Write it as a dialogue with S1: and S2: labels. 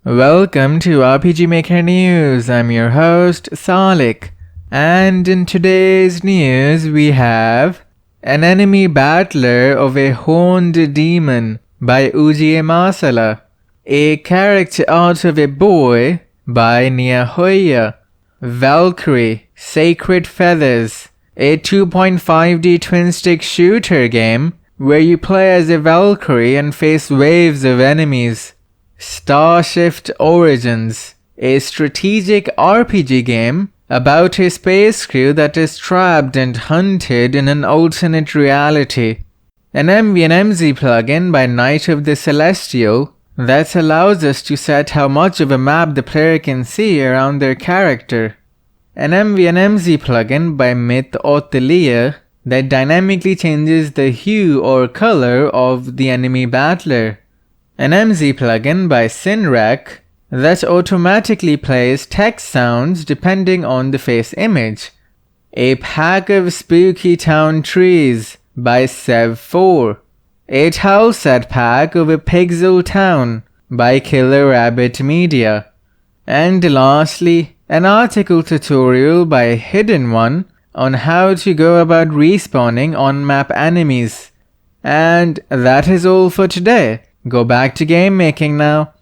S1: Welcome to RPG Maker News. I'm your host, Salik. And in today's news, we have An Enemy Battler of a Horned Demon by Uji Masala, A Character Art of a Boy by Nia Hoya, Valkyrie, Sacred Feathers, a 2.5D twin-stick shooter game where you play as a Valkyrie and face waves of enemies. Starshift Origins, a strategic RPG game about a space crew that is trapped and hunted in an alternate reality. An MVNMZ plugin by Knight of the Celestial that allows us to set how much of a map the player can see around their character. An MVNMZ plugin by Myth Otelia that dynamically changes the hue or color of the enemy battler. An MZ plugin by Sinrek that automatically plays text sounds depending on the face image. A pack of spooky town trees by Sev4. A Tileset pack of a pixel town by Killer Rabbit Media. And lastly, an article tutorial by Hidden One on how to go about respawning on-map enemies. And that is all for today. Go back to game making now.